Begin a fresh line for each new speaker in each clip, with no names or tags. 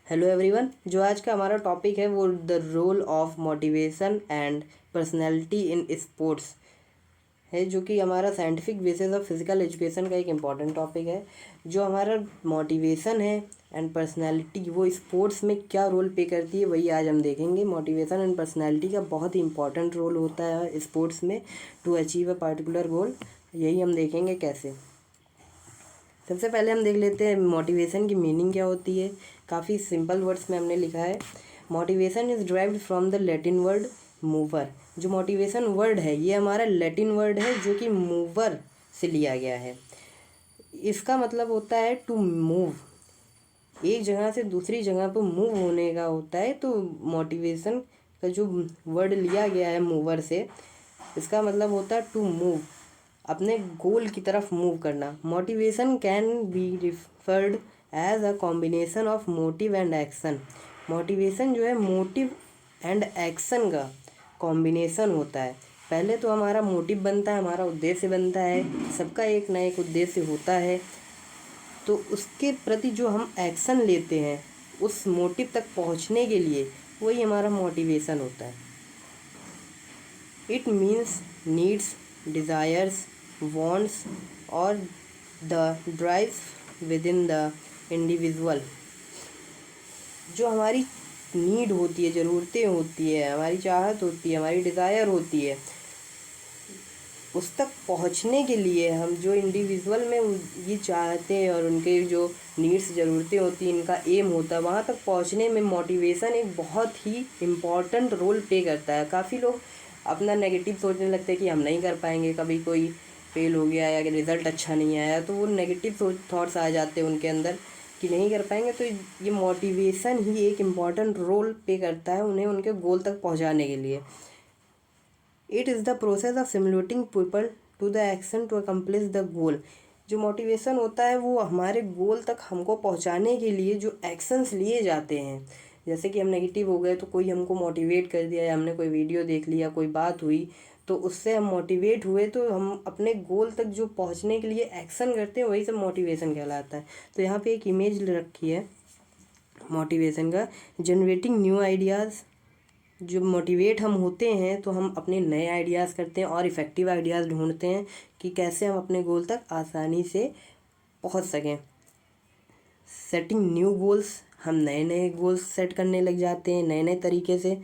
Hello everyone. जो आज का हमारा टॉपिक है वो the role of motivation and personality in sports है, जो कि हमारा scientific basis of physical education का एक इम्पॉर्टेंट टॉपिक है। जो हमारा मोटिवेशन है एंड पर्सनैलिटी वो स्पोर्ट्स में क्या रोल प्ले करती है वही आज हम देखेंगे। मोटिवेशन एंड पर्सनैलिटी का बहुत ही इंपॉर्टेंट रोल होता है स्पोर्ट्स में to achieve a particular goal. यही हम देखेंगे कैसे। सबसे पहले हम देख लेते हैं मोटिवेशन की मीनिंग क्या होती है। काफ़ी सिंपल वर्ड्स में हमने लिखा है, motivation is derived from the Latin word mover. जो मोटिवेशन वर्ड है ये हमारा लैटिन वर्ड है जो कि मूवर से लिया गया है। इसका मतलब होता है टू मूव, एक जगह से दूसरी जगह पर मूव होने का होता है। तो मोटिवेशन का जो वर्ड लिया गया है मूवर से, इसका मतलब होता है टू मूव, अपने गोल की तरफ मूव करना। Motivation can be referred as a combination of motive and action. Motivation जो है मोटिव एंड एक्शन का कॉम्बिनेशन होता है। पहले तो हमारा मोटिव बनता है, हमारा उद्देश्य बनता है, सबका एक ना एक उद्देश्य होता है। तो उसके प्रति जो हम एक्शन लेते हैं उस मोटिव तक पहुंचने के लिए, वही हमारा मोटिवेशन होता है। It means needs, desires, wants और the drives within the individual। जो हमारी नीड होती है, ज़रूरतें होती है, हमारी चाहत होती है, हमारी डिज़ायर होती है, उस तक पहुंचने के लिए हम जो इंडिविजुअल में ये चाहते हैं और उनके जो नीड्स ज़रूरतें होती हैं, इनका एम होता है, वहाँ तक पहुंचने में मोटिवेशन एक बहुत ही इम्पॉर्टेंट रोल प्ले करता है। काफ़ी लोग अपना नेगेटिव सोचने लगते हैं कि हम नहीं कर पाएंगे, कभी कोई फेल हो गया या रिज़ल्ट अच्छा नहीं आया तो वो नेगेटिव थॉट्स आ जाते हैं उनके अंदर कि नहीं कर पाएंगे। तो ये मोटिवेशन ही एक इम्पॉर्टेंट रोल प्ले करता है उन्हें उनके गोल तक पहुंचाने के लिए। It is the process of simulating people to the action to accomplish the goal. जो मोटिवेशन होता है वो हमारे गोल तक हमको पहुंचाने के लिए जो एक्शंस लिए जाते हैं। जैसे कि हम नेगेटिव हो गए तो कोई हमको मोटिवेट कर दिया, या हमने कोई वीडियो देख लिया, कोई बात हुई तो उससे हम मोटिवेट हुए, तो हम अपने गोल तक जो पहुंचने के लिए एक्शन करते हैं वही सब मोटिवेशन कहलाता है। तो यहाँ पे एक इमेज रखी है मोटिवेशन का, जनरेटिंग न्यू आइडियाज़। जो मोटिवेट हम होते हैं तो हम अपने नए आइडियाज़ करते हैं और इफ़ेक्टिव आइडियाज़ ढूंढते हैं कि कैसे हम अपने गोल तक आसानी से पहुंच सकें। सेटिंग न्यू गोल्स, हम नए नए गोल्स सेट करने लग जाते हैं नए नए तरीके से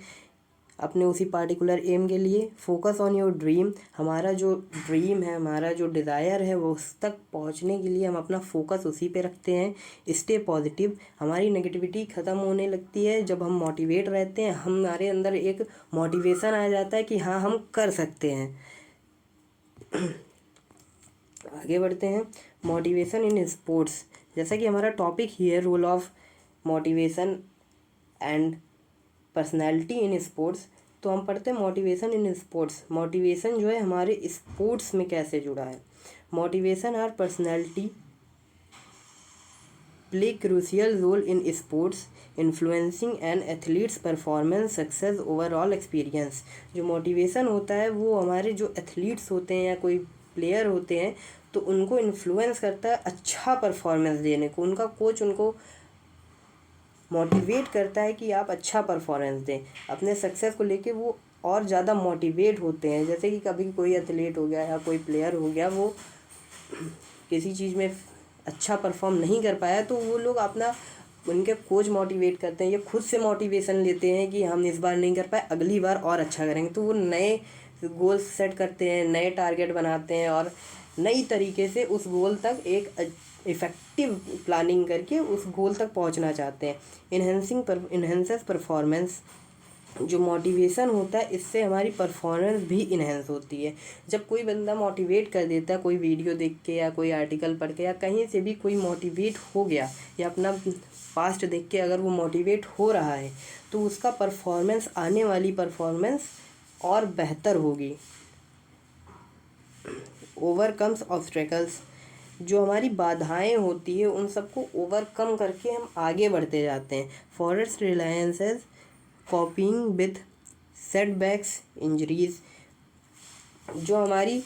अपने उसी पार्टिकुलर एम के लिए। फोकस ऑन योर ड्रीम, हमारा जो ड्रीम है, हमारा जो डिज़ायर है वो उस तक पहुंचने के लिए हम अपना फोकस उसी पे रखते हैं। स्टे पॉजिटिव, हमारी नेगेटिविटी ख़त्म होने लगती है जब हम मोटिवेट रहते हैं। हमारे अंदर एक मोटिवेशन आ जाता है कि हाँ हम कर सकते हैं। आगे बढ़ते हैं, मोटिवेशन इन स्पोर्ट्स। जैसा कि हमारा टॉपिक ही है role of motivation and personality in sports, तो हम पढ़ते हैं मोटिवेशन इन स्पोर्ट्स। मोटिवेशन जो है हमारे स्पोर्ट्स में कैसे जुड़ा है। मोटिवेशन और personality play crucial role in sports, influencing an athlete's performance success overall experience. जो मोटिवेशन होता है वो हमारे जो एथलीट्स होते हैं या कोई प्लेयर होते हैं तो उनको इन्फ्लुएंस करता है अच्छा परफॉर्मेंस देने को। उनका कोच उनको मोटिवेट करता है कि आप अच्छा परफॉर्मेंस दें अपने सक्सेस को लेके, वो और ज़्यादा मोटिवेट होते हैं। जैसे कि कभी कोई एथलीट हो गया या कोई प्लेयर हो गया, वो किसी चीज़ में अच्छा परफॉर्म नहीं कर पाया तो वो लोग अपना, उनके कोच मोटिवेट करते हैं, ये खुद से मोटिवेशन लेते हैं कि हम इस बार नहीं कर पाए, अगली बार और अच्छा करेंगे। तो वो नए गोल्स सेट करते हैं, नए टारगेट बनाते हैं और नई तरीके से उस गोल तक एक इफ़ेक्टिव प्लानिंग करके उस गोल तक पहुंचना चाहते हैं। इन्हेंसेस परफॉर्मेंस, जो मोटिवेशन होता है इससे हमारी परफॉर्मेंस भी इन्हेंस होती है। जब कोई बंदा मोटिवेट कर देता है, कोई वीडियो देख के या कोई आर्टिकल पढ़ के या कहीं से भी कोई मोटिवेट हो गया या अपना पास्ट देख के अगर वो मोटिवेट हो रहा है तो उसका परफॉर्मेंस, आने वाली परफॉर्मेंस और बेहतर होगी। ओवरकम्स ऑब्स्टेकल्स, जो हमारी बाधाएं होती है उन सबको ओवरकम करके हम आगे बढ़ते जाते हैं। Forest reliances coping with setbacks injuries, जो हमारी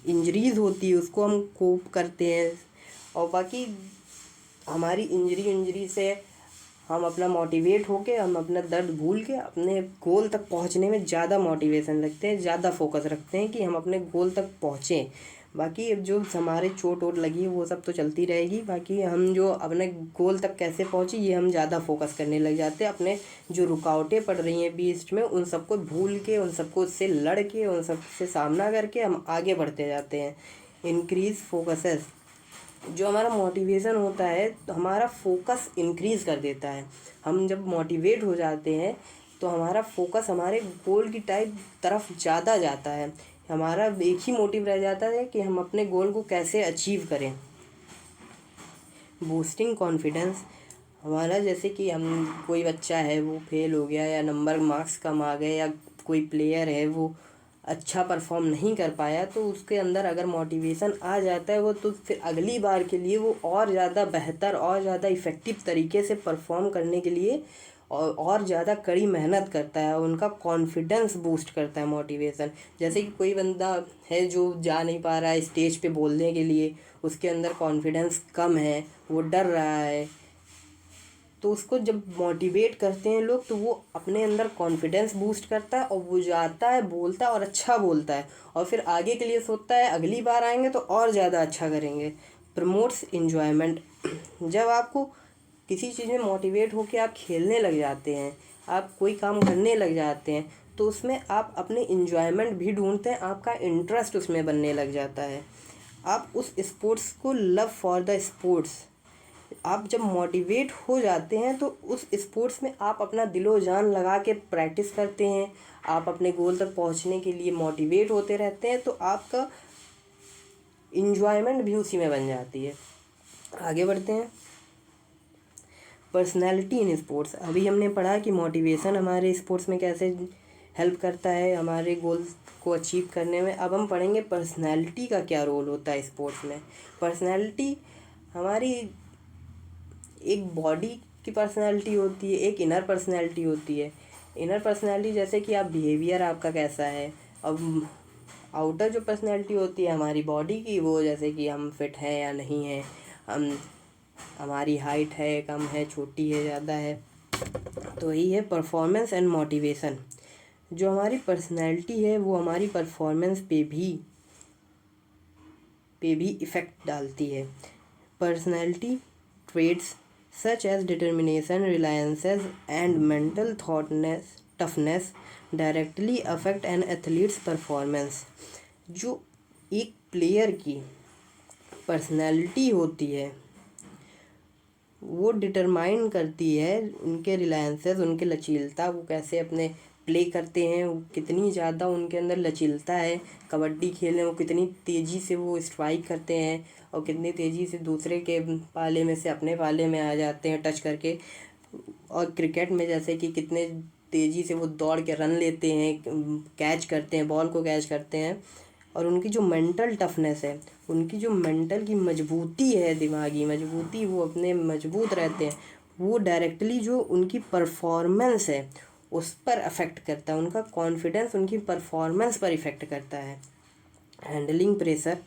इंजरीज होती है उसको हम कोप करते हैं और बाकी हमारी इंजरी से हम अपना मोटिवेट होके, हम अपना दर्द भूल के अपने गोल तक पहुंचने में ज़्यादा मोटिवेशन रखते हैं, ज़्यादा फोकस रखते हैं कि हम अपने गोल तक पहुँचें। बाकी अब जो हमारे चोट वोट लगी है वो सब तो चलती रहेगी, बाकी हम जो अपने गोल तक कैसे पहुँचे ये हम ज़्यादा फोकस करने लग जाते हैं। अपने जो रुकावटें पड़ रही हैं बीच में उन सबको भूल के, उन सबको उससे लड़ के, उन सब से सामना करके हम आगे बढ़ते जाते हैं। इंक्रीज फोकसेस, जो हमारा मोटिवेशन होता है तो हमारा फोकस इंक्रीज़ कर देता है। हम जब मोटिवेट हो जाते हैं तो हमारा फोकस हमारे गोल की तरफ ज़्यादा जाता है। हमारा एक ही मोटिव रह जाता है कि हम अपने गोल को कैसे अचीव करें। बूस्टिंग कॉन्फिडेंस, हमारा जैसे कि हम कोई बच्चा है वो फेल हो गया या नंबर मार्क्स कम आ गए, या कोई प्लेयर है वो अच्छा परफॉर्म नहीं कर पाया, तो उसके अंदर अगर मोटिवेशन आ जाता है वो, तो फिर अगली बार के लिए वो और ज़्यादा बेहतर और ज़्यादा इफ़ेक्टिव तरीके से परफॉर्म करने के लिए और ज़्यादा कड़ी मेहनत करता है। उनका कॉन्फिडेंस बूस्ट करता है मोटिवेशन। जैसे कि कोई बंदा है जो जा नहीं पा रहा है स्टेज पे बोलने के लिए, उसके अंदर कॉन्फिडेंस कम है, वो डर रहा है, तो उसको जब मोटिवेट करते हैं लोग तो वो अपने अंदर कॉन्फिडेंस बूस्ट करता है और वो जाता है, बोलता है और अच्छा बोलता है, और फिर आगे के लिए सोचता है अगली बार आएंगे तो और ज़्यादा अच्छा करेंगे। प्रमोट्स इन्जॉयमेंट, जब आपको किसी चीज़ में मोटिवेट होकर आप खेलने लग जाते हैं, आप कोई काम करने लग जाते हैं, तो उसमें आप अपने इन्जॉयमेंट भी ढूंढते हैं, आपका इंटरेस्ट उसमें बनने लग जाता है। आप उस स्पोर्ट्स को लव फॉर द स्पोर्ट्स, आप जब मोटिवेट हो जाते हैं तो उस स्पोर्ट्स में आप अपना दिलो जान लगा के प्रैक्टिस करते हैं, आप अपने गोल तक पहुंचने के लिए मोटिवेट होते रहते हैं, तो आपका इन्जॉयमेंट भी उसी में बन जाती है। आगे बढ़ते हैं। पर्सनैलिटी इन स्पोर्ट्स, अभी हमने पढ़ा कि मोटिवेशन हमारे स्पोर्ट्स में कैसे हेल्प करता है हमारे गोल को अचीव करने में। अब हम पढ़ेंगे पर्सनैलिटी का क्या रोल होता है स्पोर्ट्स में। पर्सनैलिटी हमारी एक बॉडी की पर्सनैलिटी होती है, एक इनर पर्सनैलिटी होती है। इनर पर्सनैलिटी जैसे कि आप बिहेवियर आपका कैसा है। अब आउटर जो पर्सनैलिटी होती है हमारी बॉडी की, वो जैसे कि हम फिट हैं या नहीं हैं, हमारी हाइट है, कम है, छोटी है, ज़्यादा है। तो यही है परफॉर्मेंस एंड मोटिवेशन। जो हमारी पर्सनैलिटी है वो हमारी परफॉर्मेंस पे भी इफ़ेक्ट डालती है। Personality trades such as determination, reliances, and mental toughness directly affect an athlete's performance। जो एक प्लेयर की पर्सनैलिटी होती है वो डिटरमाइन करती है उनके रिलायंसेस, उनके लचीलता, वो कैसे अपने प्ले करते हैं, वो कितनी ज़्यादा उनके अंदर लचीलता है। कबड्डी खेलने वो कितनी तेज़ी से वो स्ट्राइक करते हैं और कितनी तेज़ी से दूसरे के पाले में से अपने पाले में आ जाते हैं टच करके। और क्रिकेट में जैसे कि कितने तेज़ी से वो दौड़ के रन लेते हैं, कैच करते हैं, बॉल को कैच करते हैं। और उनकी जो मेंटल टफनेस है, उनकी जो मेंटल की मजबूती है, दिमागी मजबूती, वो अपने मजबूत रहते हैं, वो डायरेक्टली जो उनकी परफॉर्मेंस है उस पर अफेक्ट करता है। उनका कॉन्फिडेंस उनकी परफॉर्मेंस पर इफ़ेक्ट करता है। हैंडलिंग प्रेशर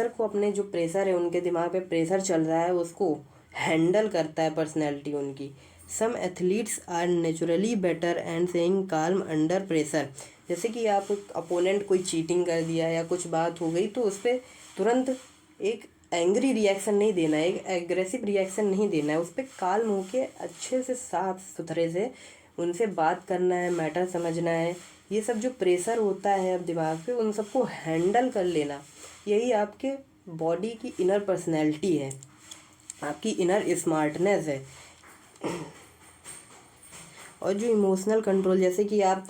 को, अपने जो प्रेशर है उनके दिमाग पे प्रेशर चल रहा है उसको हैंडल करता है पर्सनैलिटी उनकी। Some athletes are naturally better and saying calm under pressure, जैसे कि आप अपोनेंट कोई चीटिंग कर दिया या कुछ बात हो गई तो उस पर तुरंत एक एंग्री रिएक्शन नहीं देना है, एक एग्रेसिव रिएक्शन नहीं देना है, उस पर काल्म होके अच्छे से साफ सुथरे से उनसे बात करना है, मैटर समझना है। ये सब जो प्रेशर होता है अब दिमाग पे, उन सबको हैंडल कर लेना, यही आपके बॉडी की इनर पर्सनैलिटी है, आपकी इनर स्मार्टनेस है। और जो इमोशनल कंट्रोल, जैसे कि आप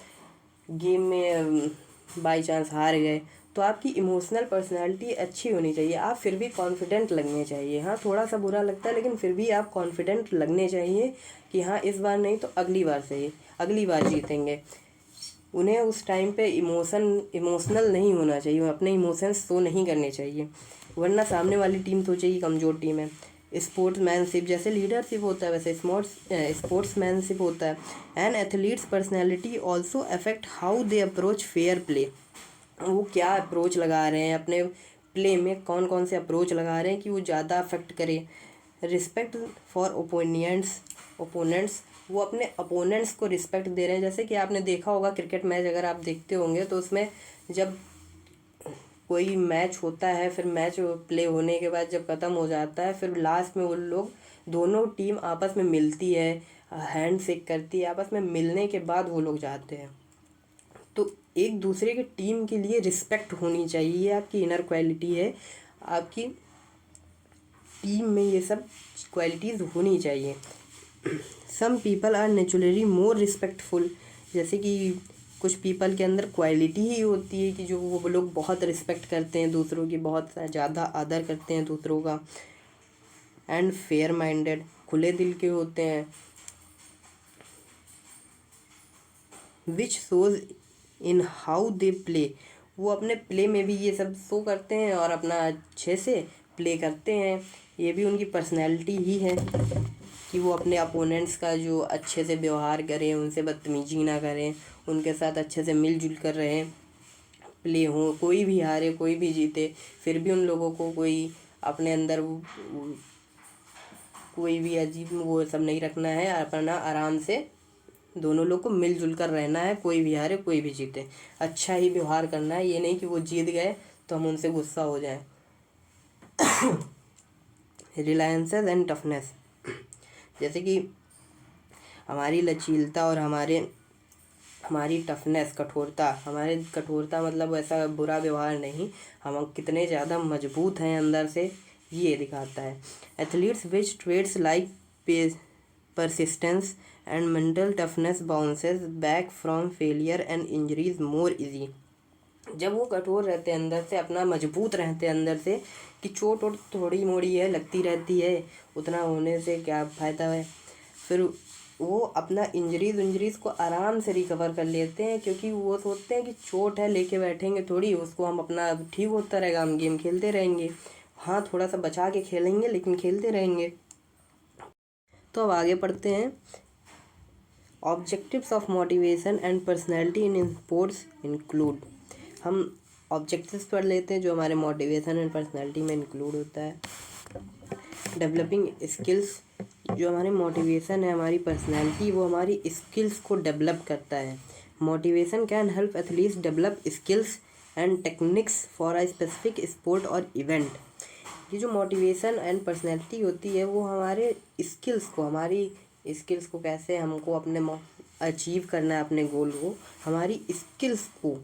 गेम में बाई चांस हार गए तो आपकी इमोशनल पर्सनैलिटी अच्छी होनी चाहिए, आप फिर भी कॉन्फिडेंट लगने चाहिए। हाँ थोड़ा सा बुरा लगता है लेकिन फिर भी आप कॉन्फिडेंट लगने चाहिए कि हाँ इस बार नहीं तो अगली बार सही, अगली बार जीतेंगे। उन्हें उस टाइम पे इमोशनल नहीं होना चाहिए, अपने इमोशंस शो नहीं करने चाहिए, वरना सामने वाली टीम सोचेगी कमज़ोर टीम है। स्पोर्ट्समैनशिप, जैसे लीडरशिप होता है वैसे स्पोर्ट्समैनशिप होता है। N athletes personality also affect how they approach fair play, वो क्या अप्रोच लगा रहे हैं अपने प्ले में, कौन कौन से अप्रोच लगा रहे हैं कि वो ज़्यादा अफेक्ट करे। रिस्पेक्ट फॉर ओपिनियंस, ओपोनेंट्स, वो अपने अपोनेंट्स को रिस्पेक्ट दे रहे हैं। जैसे कि आपने देखा होगा क्रिकेट मैच अगर आप देखते होंगे तो उसमें जब कोई मैच होता है, फिर मैच प्ले होने के बाद जब ख़त्म हो जाता है, फिर लास्ट में वो लोग दोनों टीम आपस में मिलती है, हैंड शेक करती है, आपस में मिलने के बाद वो लोग जाते हैं। तो एक दूसरे की टीम के लिए रिस्पेक्ट होनी चाहिए, ये आपकी इनर क्वालिटी है, आपकी टीम में ये सब क्वालिटीज़ होनी चाहिए। Some people are naturally more respectful, जैसे कि कुछ पीपल के अंदर क्वालिटी ही होती है कि जो वो लोग बहुत रिस्पेक्ट करते हैं दूसरों की, बहुत ज़्यादा आदर करते हैं दूसरों का। एंड फेयर माइंडेड, खुले दिल के होते हैं। Which shows in how they play, वो अपने प्ले में भी ये सब शो करते हैं और अपना अच्छे से प्ले करते हैं। ये भी उनकी पर्सनैलिटी ही है कि वो अपने अपोनेंट्स का जो अच्छे से व्यवहार करें, उनसे बदतमीजी ना करें, उनके साथ अच्छे से मिलजुल कर रहें, प्ले हो, कोई भी हारे कोई भी जीते, फिर भी उन लोगों को कोई अपने अंदर कोई भी अजीब वो सब नहीं रखना है, अपना आराम से दोनों लोग को मिलजुल कर रहना है, कोई भी हारे कोई भी जीते, अच्छा ही व्यवहार करना है। ये नहीं कि वो जीत गए तो हम उनसे गुस्सा हो जाएं। रिलायंसेस एंड टफनेस, जैसे कि हमारी लचीलता और हमारी टफनेस, कठोरता मतलब ऐसा बुरा व्यवहार नहीं, हम कितने ज़्यादा मजबूत हैं अंदर से, ये दिखाता है। Athletes which traits like persistence and mental toughness bounces back from failure and injuries more easy, जब वो कठोर रहते हैं अंदर से, अपना मजबूत रहते हैं अंदर से कि चोट वोट थोड़ी मोड़ी है लगती रहती है, उतना होने से क्या फ़ायदा है, फिर वो अपना इंजरीज को आराम से रिकवर कर लेते हैं, क्योंकि वो सोचते हैं कि चोट है लेके बैठेंगे थोड़ी, उसको हम अपना ठीक होता रहेगा, हम गेम खेलते रहेंगे, हाँ थोड़ा सा बचा के खेलेंगे लेकिन खेलते रहेंगे। तो अब आगे पढ़ते हैं। Objectives of motivation and personality in sports include, हम ऑब्जेक्टिव्स पढ़ लेते हैं जो हमारे मोटिवेशन एंड पर्सनैलिटी में इंक्लूड होता है। डेवलपिंग स्किल्स, जो हमारी मोटिवेशन है, हमारी पर्सनैलिटी, वो हमारी स्किल्स को डेवलप करता है। Motivation can help athletes develop skills and techniques for a specific sport और इवेंट। ये जो मोटिवेशन एंड पर्सनैलिटी होती है वो हमारी स्किल्स को कैसे हमको अपने अचीव करना है, अपने गोल को, हमारी स्किल्स को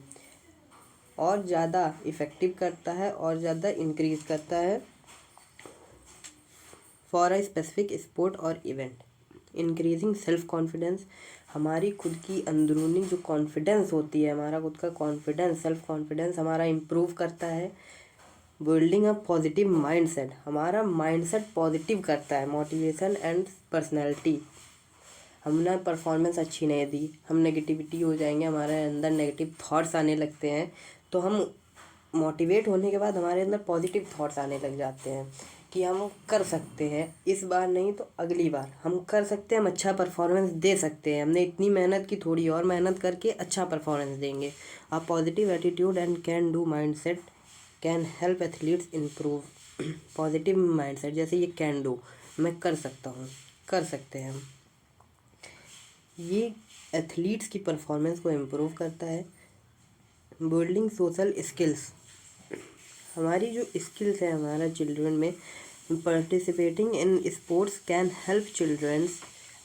और ज़्यादा इफ़ेक्टिव करता है और ज़्यादा इंक्रीज करता है फॉर अ स्पेसिफिक स्पोर्ट और इवेंट। इंक्रीजिंग सेल्फ कॉन्फिडेंस, हमारी खुद की अंदरूनी जो कॉन्फिडेंस होती है, हमारा खुद का कॉन्फिडेंस, सेल्फ कॉन्फिडेंस हमारा इम्प्रूव करता है। बिल्डिंग अ पॉजिटिव माइंडसेट, हमारा माइंडसेट पॉजिटिव करता है। मोटिवेशन एंड पर्सनैलिटी, हमने परफॉर्मेंस अच्छी नहीं दी, हम नेगेटिविटी हो जाएंगे, हमारे अंदर नेगेटिव थॉट्स आने लगते हैं, तो हम मोटिवेट होने के बाद हमारे अंदर पॉजिटिव थॉट्स आने लग जाते हैं कि हम कर सकते हैं, इस बार नहीं तो अगली बार हम कर सकते हैं, हम अच्छा परफॉर्मेंस दे सकते हैं, हमने इतनी मेहनत की, थोड़ी और मेहनत करके अच्छा परफॉर्मेंस देंगे। A positive attitude and can do mindset can help athletes improve. Positive mindset, जैसे ये कैन डू, मैं कर सकता हूँ, कर सकते हैं हम, ये एथलीट्स की परफॉर्मेंस को इम्प्रूव करता है। बिल्डिंग सोशल स्किल्स, हमारी जो स्किल्स है हमारा चिल्ड्रन में, participating in sports can help childrens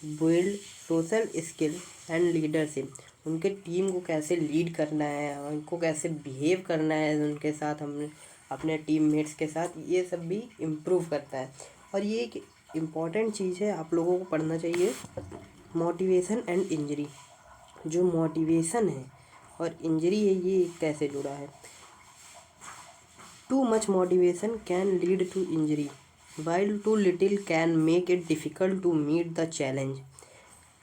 build social skill and leadership, उनके टीम को कैसे लीड करना है, उनको कैसे बिहेव करना है उनके साथ, हम अपने टीममेट्स के साथ, ये सब भी इम्प्रूव करता है। और ये एक इम्पॉर्टेंट चीज़ है, आप लोगों को पढ़ना चाहिए। मोटिवेशन एंड इंजरी, जो मोटिवेशन है और इंजरी है ये कैसे जुड़ा है। Too much motivation can lead to injury while too little can make it difficult to meet the challenge,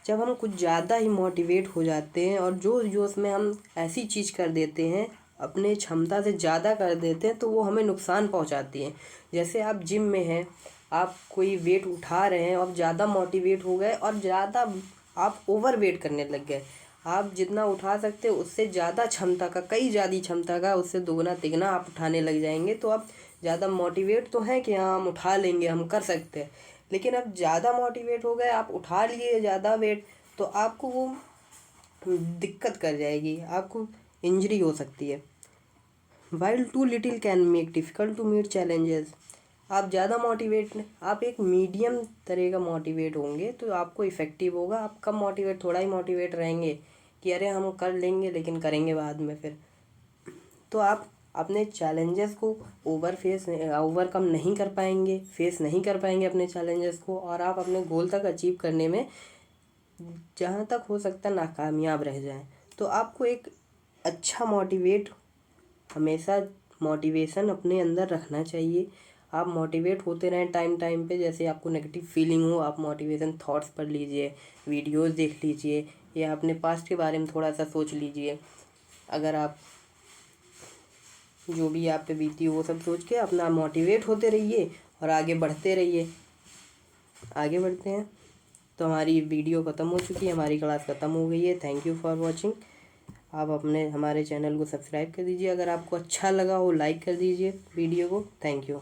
जब हम कुछ ज़्यादा ही मोटिवेट हो जाते हैं और जो उसमें हम ऐसी चीज़ कर देते हैं, अपने क्षमता से ज़्यादा कर देते हैं, तो वो हमें नुकसान पहुंचाती है। जैसे आप जिम में हैं, आप कोई वेट उठा रहे हैं, आप ज़्यादा मोटिवेट हो गए और ज़्यादा आप ओवर वेट करने लग गए, आप जितना उठा सकते हो उससे ज़्यादा क्षमता का, कई ज़्यादा क्षमता का, उससे दोगुना तिगना आप उठाने लग जाएंगे, तो आप ज़्यादा मोटिवेट तो हैं कि हाँ हम उठा लेंगे, हम कर सकते हैं, लेकिन अब ज़्यादा मोटिवेट हो गए, आप उठा लिए ज़्यादा वेट, तो आपको वो दिक्कत कर जाएगी, आपको इंजरी हो सकती है। While too little can make difficult to meet challenges. आप ज़्यादा मोटिवेट, आप एक मीडियम तरह का मोटिवेट होंगे तो आपको इफ़ेक्टिव होगा। आप कम मोटिवेट, थोड़ा ही मोटिवेट रहेंगे कि अरे हम कर लेंगे लेकिन करेंगे बाद में फिर, तो आप अपने चैलेंजेस को ओवरकम नहीं कर पाएंगे, फेस नहीं कर पाएंगे अपने चैलेंजेस को, और आप अपने गोल तक अचीव करने में जहाँ तक हो सकता है नाकामयाब रह जाएं। तो आपको एक अच्छा हमेशा मोटिवेशन अपने अंदर रखना चाहिए। आप मोटिवेट होते रहें टाइम टाइम पे। जैसे आपको नेगेटिव फीलिंग हो, आप मोटिवेशन थॉट्स पढ़ लीजिए, वीडियोस देख लीजिए, या अपने पास्ट के बारे में थोड़ा सा सोच लीजिए। अगर आप जो भी आप पे बीती हो वो सब सोच के अपना मोटिवेट होते रहिए और आगे बढ़ते रहिए। आगे बढ़ते हैं। तो हमारी वीडियो ख़त्म हो चुकी है, हमारी क्लास ख़त्म हो गई है। Thank you for watching. आप अपने हमारे चैनल को सब्सक्राइब कर दीजिए, अगर आपको अच्छा लगा हो लाइक कर दीजिए वीडियो को। Thank you.